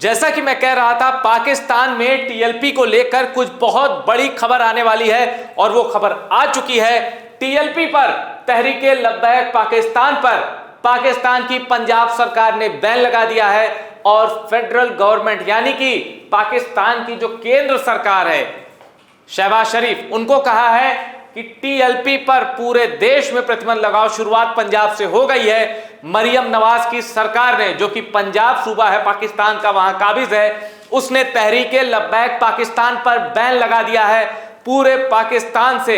जैसा कि मैं कह रहा था, पाकिस्तान में टीएलपी को लेकर कुछ बहुत बड़ी खबर आने वाली है और वो खबर आ चुकी है। टीएलपी पर, तहरीके लब्बैक पाकिस्तान पर पाकिस्तान की पंजाब सरकार ने बैन लगा दिया है और फेडरल गवर्नमेंट यानी कि पाकिस्तान की जो केंद्र सरकार है, शहबाज शरीफ, उनको कहा है कि टीएलपी पर पूरे देश में प्रतिबंध लगाओ। शुरुआत पंजाब से हो गई है। मरियम नवाज की सरकार ने, जो कि पंजाब सूबा है पाकिस्तान का, वहां काबिज है, उसने तहरीके लब्बैक पाकिस्तान पर बैन लगा दिया है। पूरे पाकिस्तान से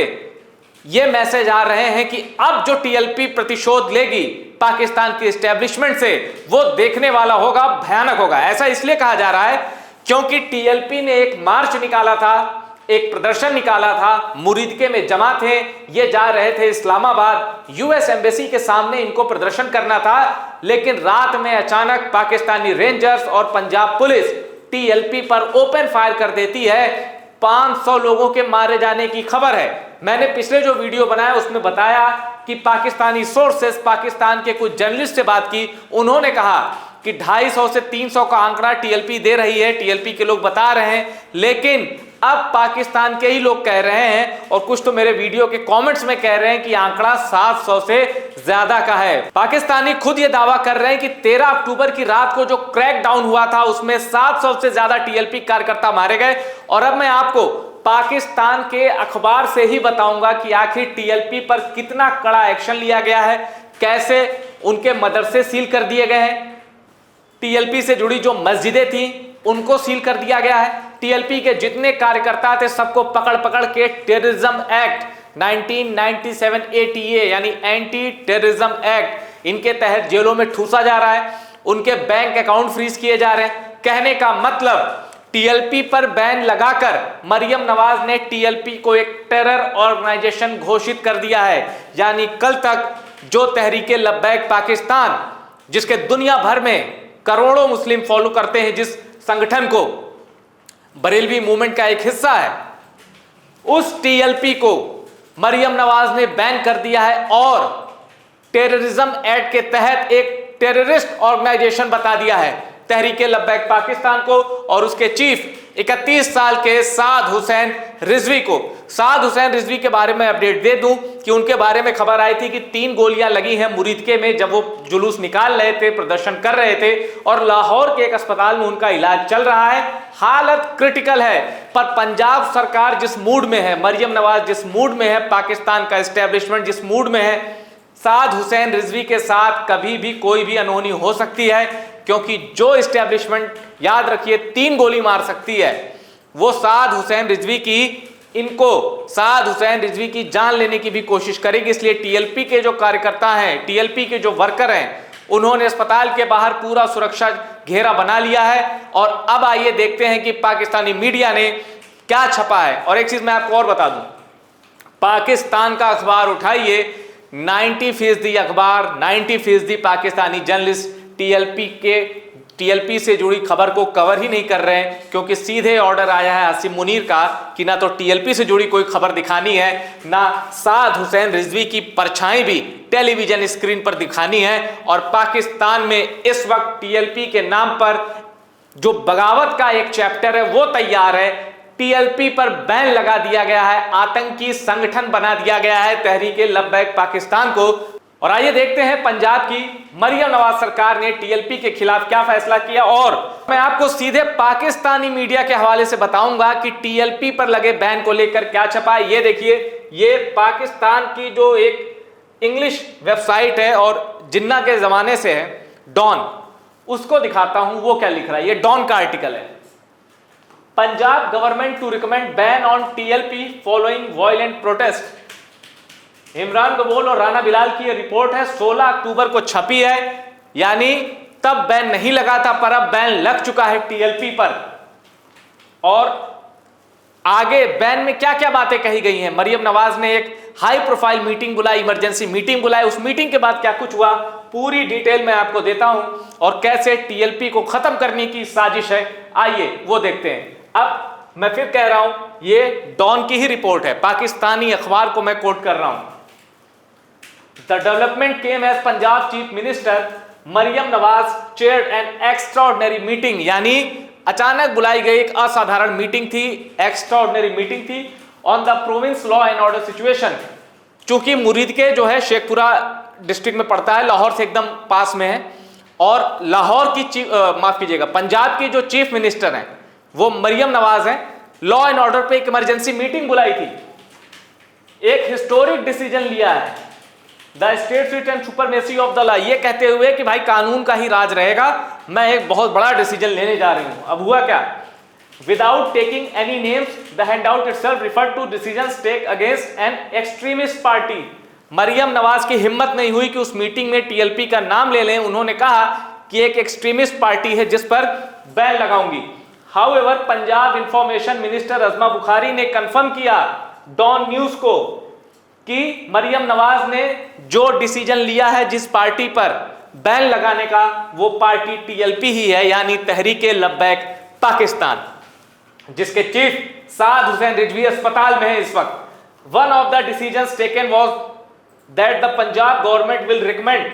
ये मैसेज आ रहे हैं कि अब जो टीएलपी प्रतिशोध लेगी पाकिस्तान की एस्टेब्लिशमेंट से, वो देखने वाला होगा, भयानक होगा। ऐसा इसलिए कहा जा रहा है क्योंकि टीएलपी ने एक मार्च निकाला था, एक प्रदर्शन निकाला था, मुरीदके में जमा थे, ये जा रहे थे इस्लामाबाद, यूएस एम्बेसी के सामने इनको प्रदर्शन करना था। लेकिन रात में अचानक पाकिस्तानी रेंजर्स और पंजाब पुलिस टीएलपी पर ओपन फायर कर देती है। 500 लोगों के मारे जाने की खबर है। मैंने पिछले जो वीडियो बनाया उसमें बताया कि पाकिस्तानी सोर्सेस, पाकिस्तान के कुछ जर्नलिस्ट से बात की, उन्होंने कहा कि 250 से 300 का आंकड़ा टीएलपी दे रही है, टीएलपी के लोग बता रहे हैं। लेकिन अब पाकिस्तान के ही लोग कह रहे हैं और कुछ तो मेरे वीडियो के कमेंट्स में कह रहे हैं कि आंकड़ा 700 से ज्यादा का है। पाकिस्तानी खुद ये दावा कर रहे हैं कि 13 अक्टूबर की रात को जो क्रैक डाउन हुआ था उसमें 700 से ज्यादा टीएलपी कार्यकर्ता मारे गए। और अब मैं आपको पाकिस्तान के अखबार से ही बताऊंगा कि आखिर टीएलपी पर कितना कड़ा एक्शन लिया गया है, कैसे उनके मदरसे सील कर दिए गए हैं, टीएलपी से जुड़ी जो मस्जिदें थी उनको सील कर दिया गया है, टीएलपी के जितने कार्यकर्ता थे सबको पकड़ पकड़ के टेररिज्म एक्ट 1997 एटीए यानी एंटी टेररिज्म एक्ट, इनके तहत जेलों में ठूसा जा रहा है, उनके बैंक अकाउंट फ्रीज किए जा रहे हैं। कहने का मतलब, टीएलपी पर बैन लगाकर मरियम नवाज ने टीएलपी को एक टेरर ऑर्गेनाइजेशन घोषित कर दिया है। यानी कल तक जो तहरीके लब्बैक पाकिस्तान, जिसके दुनिया भर में करोड़ों मुस्लिम फॉलो करते हैं, जिस संगठन को बरेलवी मूवमेंट का एक हिस्सा है, उस टीएलपी को मरियम नवाज ने बैन कर दिया है और टेररिज्म एक्ट के तहत एक टेररिस्ट ऑर्गेनाइजेशन बता दिया है तहरीके लब्बैक पाकिस्तान को और उसके चीफ 31 साल के साद हुसैन रिजवी को। साद हुसैन रिजवी के बारे में अपडेट दे दूं कि उनके बारे में खबर आई थी कि 3 गोलियां लगी हैं मुरीदके में जब वो जुलूस निकाल रहे थे, प्रदर्शन कर रहे थे, और लाहौर के एक अस्पताल में उनका इलाज चल रहा है। हालत क्रिटिकल है। पर पंजाब सरकार जिस मूड में है, मरियम नवाज जिस मूड में है, पाकिस्तान का एस्टेब्लिशमेंट जिस मूड में है, साद हुसैन रिजवी के साथ कभी भी कोई भी अनहोनी हो सकती है। क्योंकि जो एस्टेब्लिशमेंट, याद रखिए, 3 गोली मार सकती है, वो साद हुसैन रिजवी की जान लेने की भी कोशिश करेगी। इसलिए टीएलपी के जो कार्यकर्ता हैं, टीएलपी के जो वर्कर हैं, उन्होंने अस्पताल के बाहर पूरा सुरक्षा घेरा बना लिया है। और अब आइए देखते हैं कि पाकिस्तानी मीडिया ने क्या छपा है। और एक चीज मैं आपको और बता दूं, पाकिस्तान का अखबार उठाइए, 90% अखबार, 90% पाकिस्तानी जर्नलिस्ट टीएलपी से जुड़ी खबर को कवर ही नहीं कर रहे हैं, क्योंकि सीधे ऑर्डर आया है आसिम मुनीर का कि ना तो टीएलपी से जुड़ी कोई खबर दिखानी है, ना साद हुसैन रिजवी की परछाई भी टेलीविजन स्क्रीन पर दिखानी है। और पाकिस्तान में इस वक्त टीएलपी के नाम पर जो बगावत का एक चैप्टर है वो तैयार है। टीएलपी पर बैन लगा दिया गया है, आतंकी संगठन बना दिया गया है तहरीके लब्बैक पाकिस्तान को। और आइए देखते हैं पंजाब की मरियम नवाज सरकार ने टीएलपी के खिलाफ क्या फैसला किया। और मैं आपको सीधे पाकिस्तानी मीडिया के हवाले से बताऊंगा कि टीएलपी पर लगे बैन को लेकर क्या छपा है। ये देखिए, ये पाकिस्तान की जो एक इंग्लिश वेबसाइट है और जिन्ना के जमाने से है, डॉन, उसको दिखाता हूं वो क्या लिख रहा है। ये डॉन का आर्टिकल है। Punjab government to recommend ban on TLP following violent protest. Imran कबूल और राना बिलाल की यह रिपोर्ट है, 16 अक्टूबर को छपी है। यानी तब बैन नहीं लगा था, पर अब बैन लग चुका है टीएलपी पर। और आगे बैन में क्या क्या बातें कही गई हैं। मरियम नवाज ने एक हाई प्रोफाइल मीटिंग बुलाई, इमरजेंसी मीटिंग बुलाई। उस मीटिंग के बाद क्या कुछ हुआ, पूरी डिटेल मैं आपको देता हूं, और कैसे टीएलपी को खत्म करने की साजिश है, आइए वो देखते हैं। अब मैं फिर कह रहा हूं, ये डॉन की ही रिपोर्ट है, पाकिस्तानी अखबार को मैं कोट कर रहा हूं। The development came as Punjab Chief Minister Maryam Nawaz chaired an extraordinary meeting, यानी अचानक बुलाई गई एक असाधारण मीटिंग थी, एक्स्ट्राऑर्डिनरी मीटिंग थी on the province law and order situation. चूंकि मुरीद के जो है शेखपुरा डिस्ट्रिक्ट में पड़ता है, लाहौर से एकदम पास में है, और लाहौर की माफ कीजिएगा, पंजाब की जो चीफ मिनिस्टर हैं वो मरियम नवाज हैं। लॉ एंड ऑर्डर पे एक इमरजेंसी मीटिंग बुलाई थी, एक हिस्टोरिक डिसीजन लिया है, the state and supremacy of the law, ये कहते हुए कि भाई कानून का ही राज रहेगा, मैं एक बहुत बड़ा डिसीजन लेने जा रही हूं। अब हुआ क्या? Without taking any names, the handout itself referred to decisions take against an extremist party. Maryam Nawaz की हिम्मत नहीं हुई कि उस मीटिंग में टीएलपी का नाम ले लें। उन्होंने कहा कि एक एक्सट्रीमिस्ट पार्टी है जिस पर बैन लगाऊंगी। हाउएवर, पंजाब इंफॉर्मेशन मिनिस्टर अजमा बुखारी ने कंफर्म किया डॉन न्यूज को कि मरियम नवाज ने जो डिसीजन लिया है जिस पार्टी पर बैन लगाने का, वो पार्टी टीएलपी ही है, यानी तहरीके लब्बैक पाकिस्तान, जिसके चीफ साद हुसैन रिजवी अस्पताल में है इस वक्त। One of the decisions taken was that the Punjab government will recommend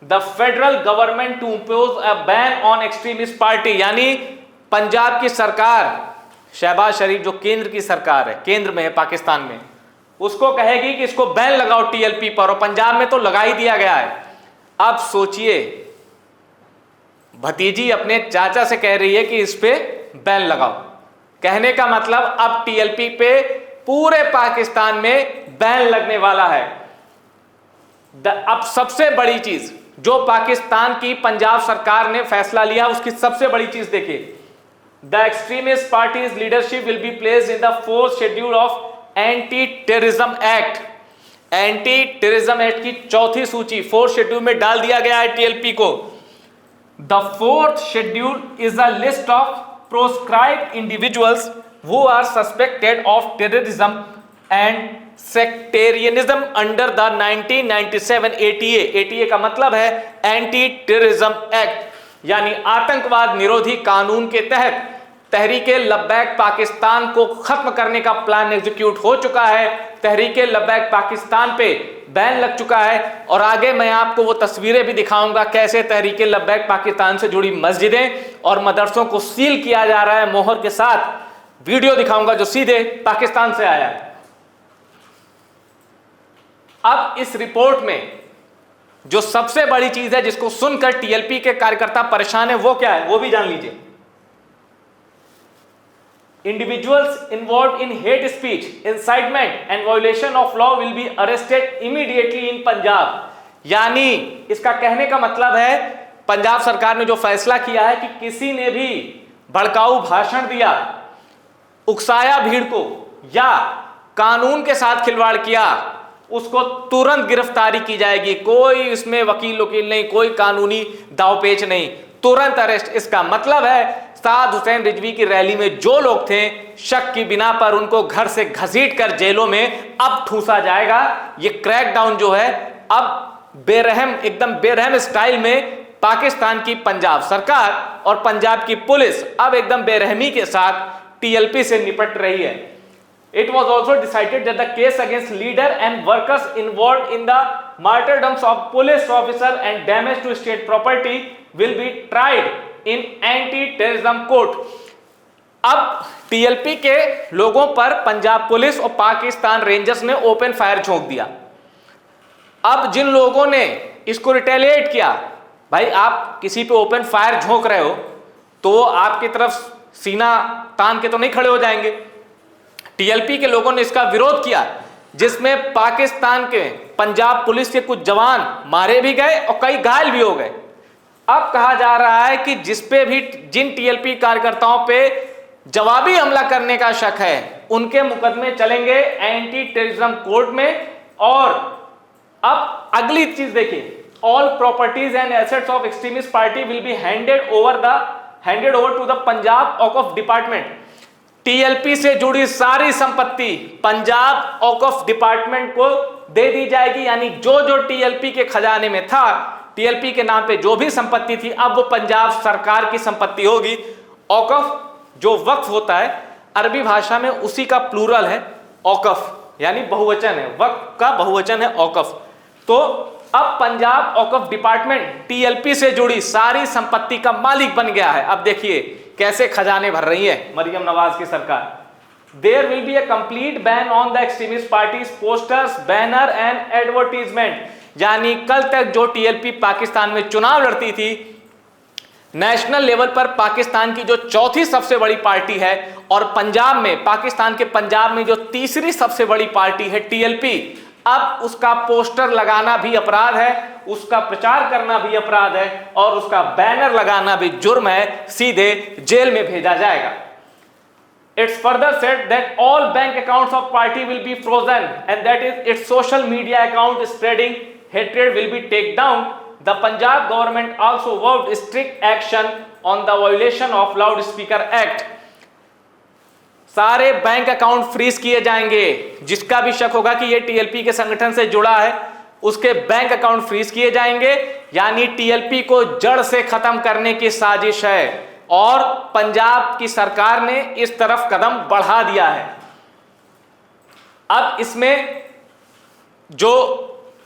the federal government to impose a ban on extremist party, यानी पंजाब की सरकार, शहबाज शरीफ जो केंद्र की सरकार है, केंद्र में है पाकिस्तान में, उसको कहेगी कि इसको बैन लगाओ टीएलपी पर, और पंजाब में तो लगा ही दिया गया है। अब सोचिए, भतीजी अपने चाचा से कह रही है कि इस पे बैन लगाओ। कहने का मतलब अब टीएलपी पे पूरे पाकिस्तान में बैन लगने वाला है। अब सबसे बड़ी चीज जो पाकिस्तान की पंजाब सरकार ने फैसला लिया, उसकी सबसे बड़ी चीज देखिए, the extremist parties leadership will be placed in the 4th schedule of anti terrorism act. Anti terrorism act की 4थी सूची 4th शेड्यूल में डाल दिया गया है टीएलपी को। The 4th schedule is a list of proscribed individuals who are suspected of terrorism and sectarianism under the 1997 ATA. ATA का मतलब है एंटी टेररिज्म एक्ट, यानी आतंकवाद निरोधी कानून के तहत तहरीके लब्बैक पाकिस्तान को खत्म करने का प्लान एग्जीक्यूट हो चुका है। तहरीके लब्बैक पाकिस्तान पे बैन लग चुका है, और आगे मैं आपको वो तस्वीरें भी दिखाऊंगा कैसे तहरीके लब्बैक पाकिस्तान से जुड़ी मस्जिदें और मदरसों को सील किया जा रहा है मोहर के साथ। वीडियो दिखाऊंगा जो सीधे पाकिस्तान से आया है। अब इस रिपोर्ट में जो सबसे बड़ी चीज है जिसको सुनकर टीएलपी के कार्यकर्ता परेशान है, वो क्या है वो भी जान लीजिए। Individuals involve in hate speech, incitement and violation of law will be arrested immediately in Punjab. यानी इसका कहने का मतलब है पंजाब सरकार ने जो फैसला किया है कि किसी ने भी भड़काऊ भाषण दिया, उकसाया भीड़ को, या कानून के साथ खिलवाड़ किया, उसको तुरंत गिरफ्तारी की जाएगी। कोई इसमें वकील वकील नहीं, कोई कानूनी दावपेच नहीं, तुरंत अरेस्ट। इसका मतलब है साद हुसैन रिजवी की रैली में जो लोग थे, शक की बिना पर उनको घर से घसीट कर जेलों में अब ठूंसा जाएगा। ये क्रैकडाउन जो है अब बेरहम, एकदम बेरहम स्टाइल में पाकिस्तान की पंजाब सरकार और पंजाब की पुलिस अब एकदम बेरहमी के साथ टीएलपी से निपट रही है। It was also decided that the case against leader and workers involved in the martyrdoms of police officer and damage to state property will be tried in anti-terrorism court। अब टीएलपी के लोगों पर Punjab police और Pakistan rangers ने open fire झोंक दिया। अब जिन लोगों ने इसको रिटेलिएट किया, भाई आप किसी पे ओपन फायर झोंक रहे हो तो वो आपकी तरफ सीना तान के तो नहीं खड़े हो जाएंगे। टीएलपी के लोगों ने इसका विरोध किया, जिसमें पाकिस्तान के पंजाब पुलिस के कुछ जवान मारे भी गए और कई घायल भी हो गए। अब कहा जा रहा है कि जिसपे भी, जिन टीएलपी कार्यकर्ताओं पे जवाबी हमला करने का शक है, उनके मुकदमे चलेंगे एंटी टेररिज्म कोर्ट में। और अब अगली चीज देखिए, all properties and assets of extremist party will be handed over to the Punjab Auqaf department. TLP से जुड़ी सारी संपत्ति पंजाब औकफ डिपार्टमेंट को दे दी जाएगी। यानी जो जो टीएलपी के खजाने में था, टीएलपी के नाम पे जो भी संपत्ति थी, अब वो पंजाब सरकार की संपत्ति होगी। औकफ जो वक्फ होता है, अरबी भाषा में उसी का प्लूरल है औकफ, यानी बहुवचन है, वक्फ का बहुवचन है औकफ। तो अब पंजाब वक्फ डिपार्टमेंट टीएलपी से जुड़ी सारी संपत्ति का मालिक बन गया है। अब देखिए कैसे खजाने भर रही है मरियम नवाज की सरकार। There will be a complete ban on the extremist party's posters banner and advertisement, यानी कल तक जो टीएलपी पाकिस्तान में चुनाव लड़ती थी, नेशनल लेवल पर पाकिस्तान की जो चौथी सबसे बड़ी पार्टी है और पंजाब में, पाकिस्तान के पंजाब में जो तीसरी सबसे बड़ी पार्टी है टीएलपी, अब उसका पोस्टर लगाना भी अपराध है, उसका प्रचार करना भी अपराध है और उसका बैनर लगाना भी जुर्म है, सीधे जेल में भेजा जाएगा। It's further said that all bank accounts of party will be frozen and that is its social media account spreading hatred will be taken down. The Punjab government also vowed strict action on the violation of Loudspeaker Act. सारे bank account freeze किए जाएंगे। जिसका भी शक होगा कि ये TLP के संगठन से जुड़ा है, उसके बैंक अकाउंट फ्रीज किए जाएंगे, यानी टीएलपी को जड़ से खत्म करने की साजिश है और पंजाब की सरकार ने इस तरफ कदम बढ़ा दिया है। अब इसमें जो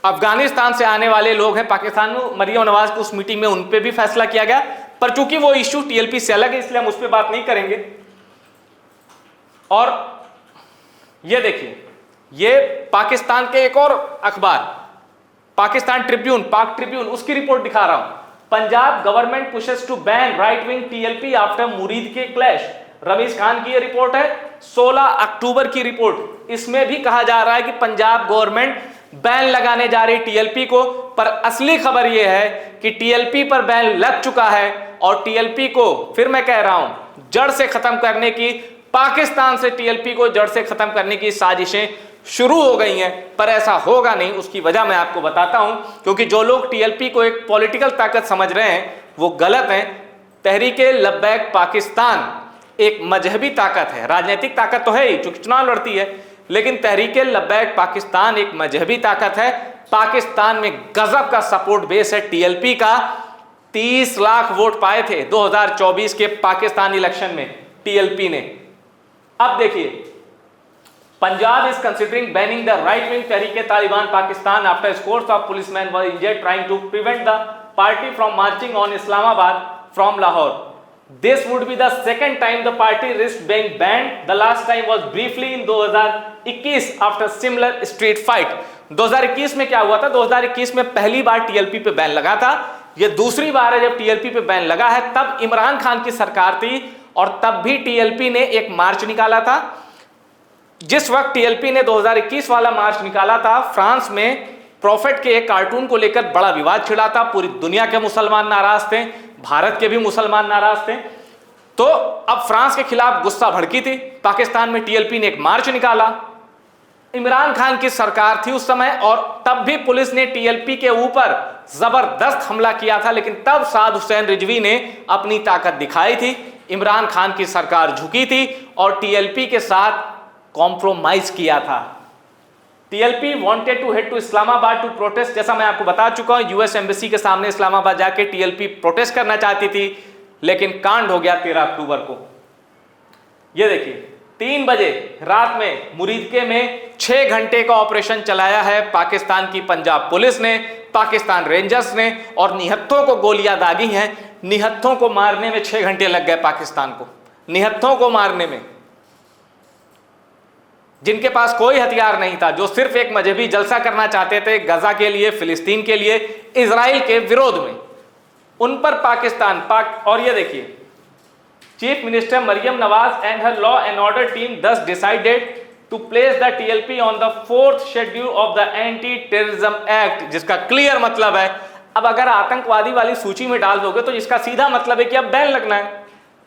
अफगानिस्तान से आने वाले लोग हैं पाकिस्तान में, मरियम नवाज की उस मीटिंग में उन पे भी फैसला किया गया, पर चूंकि वो इश्यू टीएलपी से अलग है इसलिए हम उस पर बात नहीं करेंगे। और ये देखिए, ये पाकिस्तान के एक और अखबार पाकिस्तान ट्रिब्यून, पाक ट्रिब्यून, उसकी रिपोर्ट दिखा रहा हूं। Punjab government pushes to ban right wing TLP after Muridke clash. Ramiz Khan की ये रिपोर्ट है, 16 अक्टूबर की रिपोर्ट। इसमें भी कहा जा रहा है कि पंजाब गवर्नमेंट बैन लगाने जा रही टीएलपी को, पर असली खबर यह है कि टीएलपी पर बैन लग चुका है और टीएलपी को, फिर मैं कह रहा हूं, जड़ से खत्म करने की, पाकिस्तान से टीएलपी को जड़ से खत्म करने की साजिशें शुरू हो गई हैं। पर ऐसा होगा नहीं, उसकी वजह मैं आपको बताता हूं, क्योंकि जो लोग टीएलपी को एक पॉलिटिकल ताकत समझ रहे हैं वो गलत हैं। तहरीके लब्बैक पाकिस्तान एक मजहबी ताकत है, राजनीतिक ताकत तो है ही चूंकि चुनाव लड़ती है, लेकिन तहरीके लब्बैक पाकिस्तान एक मजहबी ताकत है। पाकिस्तान में गजब का सपोर्ट बेस है टीएलपी का। 30 लाख वोट पाए थे 2024 के पाकिस्तान इलेक्शन में टीएलपी ने। अब देखिए, Punjab is considering banning the right wing Tehreeke Taliban Pakistan after scores of policemen were injured trying to prevent the party from marching on Islamabad from Lahore. This would be the second time the party risked being banned. The last time was briefly in 2021 after similar street fight. 2021 में क्या हुआ था? 2021 में पहली बार TLP पे ban लगा था। ये दूसरी बार है जब टीएलपी पे बैन लगा है। तब इमरान खान की सरकार थी और तब भी टीएलपी ने एक मार्च निकाला था। जिस वक्त टीएलपी ने 2021 वाला मार्च निकाला था, फ्रांस में प्रॉफिट के एक कार्टून को लेकर बड़ा विवाद छिड़ा था। पूरी दुनिया के मुसलमान नाराज थे, भारत के भी मुसलमान नाराज थे। तो अब फ्रांस के खिलाफ गुस्सा भड़की थी, पाकिस्तान में टीएलपी ने एक मार्च निकाला। इमरान खान की सरकार थी उस समय और तब भी पुलिस ने टीएलपी के ऊपर जबरदस्त हमला किया था, लेकिन तब साद हुसैन रिजवी ने अपनी ताकत दिखाई थी। इमरान खान की सरकार झुकी थी और टीएलपी के साथ कॉम्प्रोमाइज किया था। TLP wanted to head to Islamabad to protest. जैसा मैं आपको बता चुका हूं, यूएस एम्बेसी के सामने इस्लामाबाद जाके टीएलपी प्रोटेस्ट करना चाहती थी, लेकिन कांड हो गया 13 अक्टूबर को। ये देखिए, 3 बजे रात में मुरीदके में 6 घंटे का ऑपरेशन चलाया है पाकिस्तान की पंजाब पुलिस ने, पाकिस्तान रेंजर्स ने, और निहत्थों को गोलियां दागी हैं। निहत्थों को मारने में 6 घंटे लग गए पाकिस्तान को, निहत्थों को मारने में, जिनके पास कोई हथियार नहीं था, जो सिर्फ एक मजहबी जलसा करना चाहते थे गजा के लिए, फिलिस्तीन के लिए, इजराइल के विरोध में, उन पर पाकिस्तान और ये देखिए, chief minister Maryam Nawaz and her law and order team thus decided to place the TLP on the 4th schedule of the Anti-Terrorism Act, जिसका क्लियर मतलब है अब अगर आतंकवादी वाली सूची में डाल दोगे तो इसका सीधा मतलब है कि अब बैन लगना है।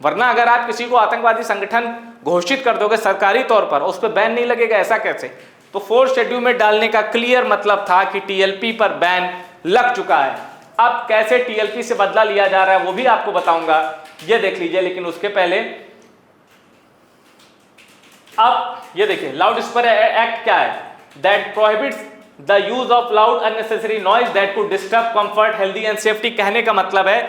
वरना अगर आप किसी को आतंकवादी संगठन घोषित कर दोगे सरकारी तौर पर, उस पर बैन नहीं लगेगा, ऐसा कैसे? तो 4th शेड्यूल में डालने का क्लियर मतलब था कि टीएलपी पर बैन लग चुका है। अब कैसे टीएलपी से बदला लिया जा रहा है वो भी आपको बताऊंगा, ये देख लीजिए। लेकिन उसके पहले अब ये देखिए, लाउड स्पीकर एक्ट क्या है? That prohibits the use of loud unnecessary noise that could disturb comfort, healthy and safety. कहने का मतलब है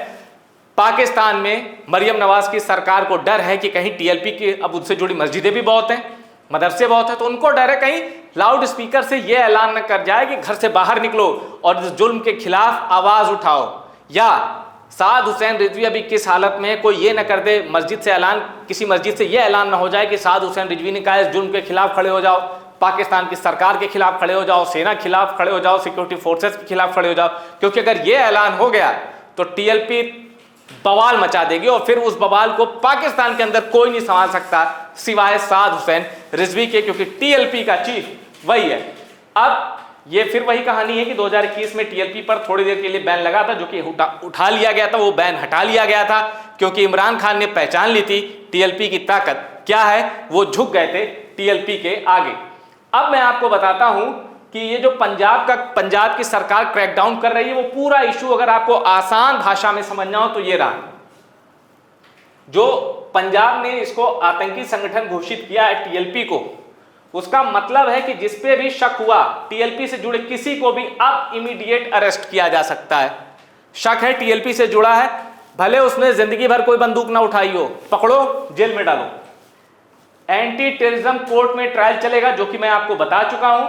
पाकिस्तान में मरियम नवाज की सरकार को डर है कि कहीं टीएलपी की, अब उनसे जुड़ी मस्जिदें भी बहुत हैं, मदरसे बहुत है, तो उनको डर है कहीं लाउड स्पीकर से ये ऐलान न कर जाए कि घर से बाहर निकलो और इस जुल्म के खिलाफ आवाज उठाओ, या साद हुसैन रिजवी अभी किस हालत में है, कोई ये न कर दे मस्जिद से ऐलान, किसी मस्जिद से ये ऐलान ना हो जाए कि साद हुसैन रिजवी ने कहा इस जुल्म के खिलाफ खड़े हो जाओ, पाकिस्तान की सरकार के खिलाफ खड़े हो जाओ, सेना के खिलाफ खड़े हो जाओ, सिक्योरिटी फोर्सेस के खिलाफ खड़े हो जाओ, क्योंकि अगर ये ऐलान हो गया तो टीएलपी बवाल मचा देगी और फिर उस बवाल को पाकिस्तान के अंदर कोई नहीं संभाल सकता सिवाय साद हुसैन रिजवी के, क्योंकि टीएलपी का चीफ वही है। अब ये फिर वही कहानी है कि 2021 में टीएलपी पर थोड़ी देर के लिए बैन लगा था, जो कि उठा लिया गया था, वो बैन हटा लिया गया था क्योंकि इमरान खान ने पहचान ली थी टीएलपी की ताकत क्या है, वो झुक गए थे टीएलपी के आगे। अब मैं आपको बताता हूं कि ये जो पंजाब की सरकार क्रैकडाउन कर रही है, वो पूरा इशू अगर आपको आसान भाषा में समझना हो तो ये रहा, जो पंजाब ने इसको आतंकी संगठन घोषित किया है टीएलपी को, उसका मतलब है कि जिस पे भी शक हुआ टीएलपी से जुड़े किसी को भी अब इमीडिएट अरेस्ट किया जा सकता है। शक है टीएलपी से जुड़ा है, भले उसने जिंदगी भर कोई बंदूक ना उठाई हो, पकड़ो जेल में डालो। एंटी टेररिज्म कोर्ट में ट्रायल चलेगा, जो कि मैं आपको बता चुका हूं,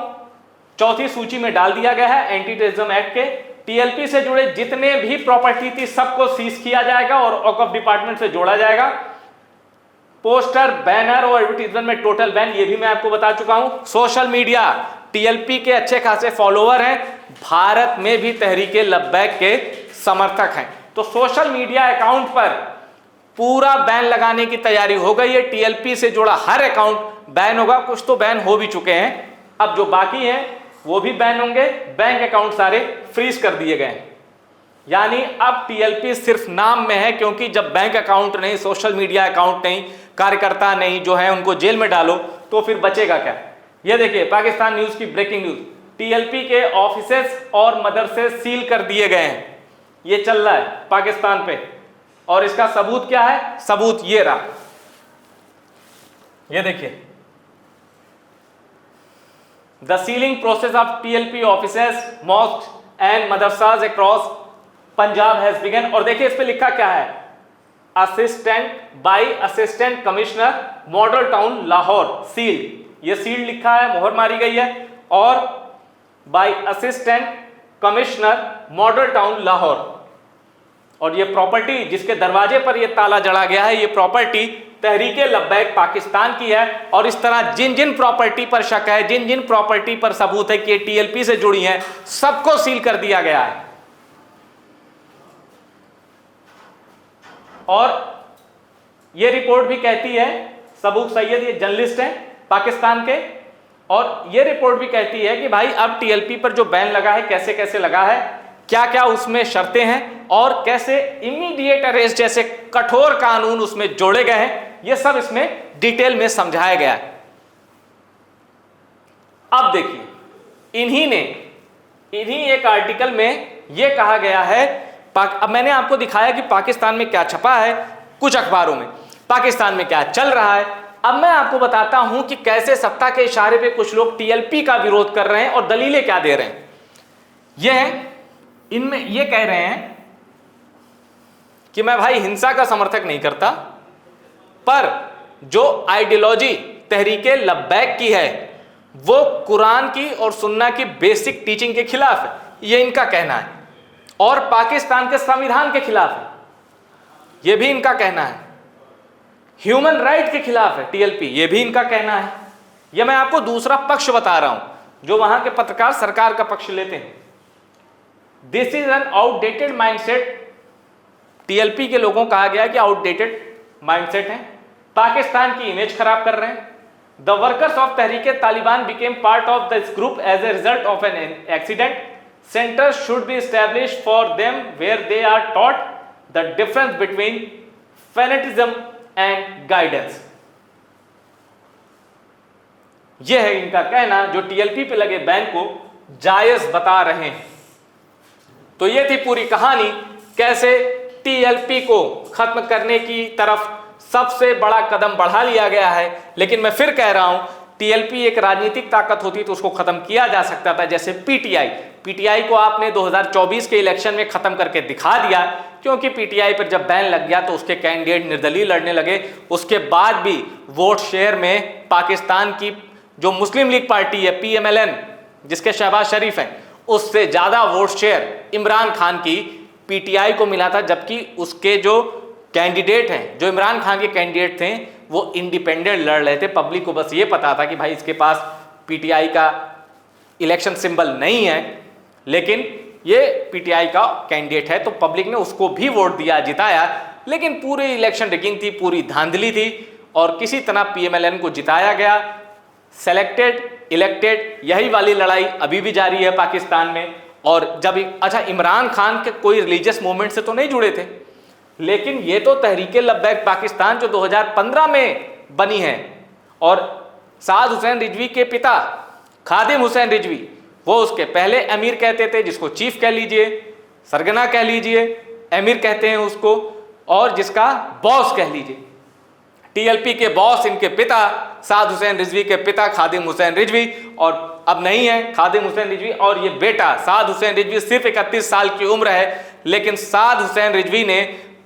चौथी सूची में डाल दिया गया है एंटी टेररिज्म एक्ट के। टीएलपी से जुड़े जितने भी प्रॉपर्टी थी सबको सीज किया जाएगा और औकफ डिपार्टमेंट से जोड़ा जाएगा। पोस्टर, बैनर और एडवर्टीजमेंट में टोटल बैन, ये भी मैं आपको बता चुका हूं। सोशल मीडिया, टीएलपी के अच्छे खासे फॉलोअर हैं, भारत में भी तहरीके लब्बैक के समर्थक हैं, तो सोशल मीडिया अकाउंट पर पूरा बैन लगाने की तैयारी हो गई है। टीएलपी से जुड़ा हर अकाउंट बैन होगा, कुछ तो बैन हो भी चुके हैं, अब जो बाकी हैं वो भी बैन होंगे। बैंक अकाउंट सारे फ्रीज कर दिए गए हैं, यानी अब टीएलपी सिर्फ नाम में है, क्योंकि जब बैंक अकाउंट नहीं, सोशल मीडिया अकाउंट नहीं, कार्यकर्ता नहीं जो है उनको जेल में डालो तो फिर बचेगा क्या। ये देखिए पाकिस्तान न्यूज की ब्रेकिंग न्यूज, टीएलपी के ऑफिसेस और मदरसे सील कर दिए गए हैं, ये चल रहा है पाकिस्तान पे। और इसका सबूत क्या है, सबूत ये रहा, ये देखिए, the sealing process of TLP offices, mosque and madrasas across Punjab has begun. और देखिए इस पे लिखा क्या है, assistant commissioner Model Town Lahore sealed, ये सील्ड लिखा है, मोहर मारी गई है, और by assistant commissioner Model Town Lahore. और ये प्रॉपर्टी जिसके दरवाजे पर ये ताला जड़ा गया है, ये प्रॉपर्टी तहरीके लब्बैक पाकिस्तान की है। और इस तरह जिन जिन प्रॉपर्टी पर शक है, जिन जिन प्रॉपर्टी पर सबूत है कि ये टीएलपी से जुड़ी हैं, सबको सील कर दिया गया है। और ये रिपोर्ट भी कहती है, सबूक सैयद ये जर्नलिस्ट हैं पाकिस्तान के, और ये रिपोर्ट भी कहती है कि भाई अब टीएलपी पर जो बैन लगा है कैसे कैसे लगा है, क्या क्या उसमें शर्तें हैं, और कैसे इमीडिएट अरेस्ट जैसे कठोर कानून उसमें जोड़े गए हैं, ये सब इसमें डिटेल में समझाया गया है। अब देखिए इन्हीं एक आर्टिकल में यह कहा गया है, अब मैंने आपको दिखाया कि पाकिस्तान में क्या छपा है कुछ अखबारों में, पाकिस्तान में क्या चल रहा है। अब मैं आपको बताता हूं कि कैसे सत्ता के इशारे पे कुछ लोग टीएलपी का विरोध कर रहे हैं और दलीलें क्या दे रहे हैं। इनमें ये कह रहे हैं कि मैं भाई हिंसा का समर्थक नहीं करता, पर जो आइडियोलॉजी तहरीके लब्बैक की है वो कुरान की और सुन्ना की बेसिक टीचिंग के खिलाफ है, ये इनका कहना है, और पाकिस्तान के संविधान के खिलाफ है, ये भी इनका कहना है। ह्यूमन राइट के खिलाफ है टीएलपी, ये भी इनका कहना है। ये मैं आपको दूसरा पक्ष बता रहा हूं, जो वहां के पत्रकार सरकार का पक्ष लेते हैं। This is an outdated mindset, TLP के लोगों को कहा गया कि आउटडेटेड माइंडसेट है, पाकिस्तान की इमेज खराब कर रहे हैं। The workers of Tehreeke Taliban became part of this group as a result of an accident. Centers should be established for them where they are taught the difference between fanatism and guidance. यह है इनका कहना, जो TLP पे लगे ban को जायज बता रहे हैं। तो यह थी पूरी कहानी, कैसे टीएलपी को खत्म करने की तरफ सबसे बड़ा कदम बढ़ा लिया गया है। लेकिन मैं फिर कह रहा हूं, टीएलपी एक राजनीतिक ताकत होती तो उसको खत्म किया जा सकता था, जैसे पीटीआई। पीटीआई को आपने 2024 के इलेक्शन में खत्म करके दिखा दिया, क्योंकि पीटीआई पर जब बैन लग गया तो उसके कैंडिडेट निर्दलीय लड़ने लगे। उसके बाद भी वोट शेयर में पाकिस्तान की जो मुस्लिम लीग पार्टी है PMLN, जिसके शहबाज शरीफ हैं, उससे ज्यादा वोट शेयर इमरान खान की पीटीआई को मिला था, जबकि उसके जो कैंडिडेट हैं, जो इमरान खान के कैंडिडेट थे, वो इंडिपेंडेंट लड़ रहे थे। पब्लिक को बस ये पता था कि भाई इसके पास पीटीआई का इलेक्शन सिंबल नहीं है, लेकिन ये पीटीआई का कैंडिडेट है, तो पब्लिक ने उसको भी वोट दिया, जिताया। लेकिन पूरी इलेक्शन रिगिंग थी, पूरी धांधली थी, और किसी तरह PMLN को जिताया गया। सेलेक्टेड इलेक्टेड, यही वाली लड़ाई अभी भी जारी है पाकिस्तान में। और जब अच्छा, इमरान खान के कोई रिलीजियस मूवमेंट से तो नहीं जुड़े थे, लेकिन ये तो तहरीके लब्बैक पाकिस्तान जो 2015 में बनी है, और साद हुसैन रिजवी के पिता खादिम हुसैन रिजवी, वो उसके पहले अमीर कहते थे, जिसको चीफ कह लीजिए, सरगना कह लीजिए, अमीर कहते हैं उसको, और जिसका बॉस कह लीजिए। TLP के बॉस इनके पिता साद हुसैन रिजवी के पिता खादिम हुसैन रिजवी, और अब नहीं है खादिम हुसैन रिजवी, और ये बेटा साद हुसैन रिजवी सिर्फ 31 साल की उम्र है, लेकिन साद हुसैन रिजवी ने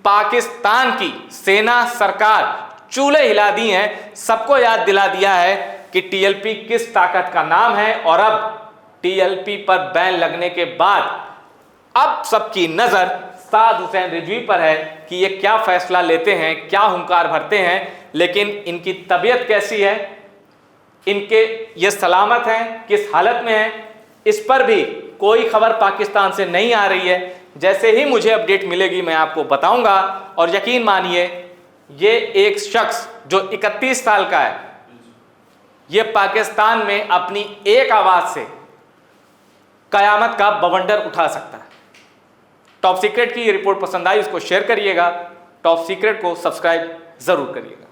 पाकिस्तान की सेना सरकार चूल्हे हिला दी हैं, सबको याद दिला दिया है कि TLP किस ताकत का नाम है। और अब TLP पर बैन लगने के बाद अब सबकी नजर साद हुसैन रिजवी पर है कि ये क्या फैसला लेते हैं, क्या हुंकार भरते हैं। लेकिन इनकी तबीयत कैसी है, इनके ये सलामत हैं, किस हालत में हैं, इस पर भी कोई खबर पाकिस्तान से नहीं आ रही है। जैसे ही मुझे अपडेट मिलेगी मैं आपको बताऊंगा। और यकीन मानिए, ये एक शख्स जो 31 साल का है, ये पाकिस्तान में अपनी एक आवाज से कयामत का बवंडर उठा सकता है। टॉप सीक्रेट की ये रिपोर्ट पसंद आई, उसको शेयर करिएगा। टॉप सीक्रेट को सब्सक्राइब जरूर करिएगा।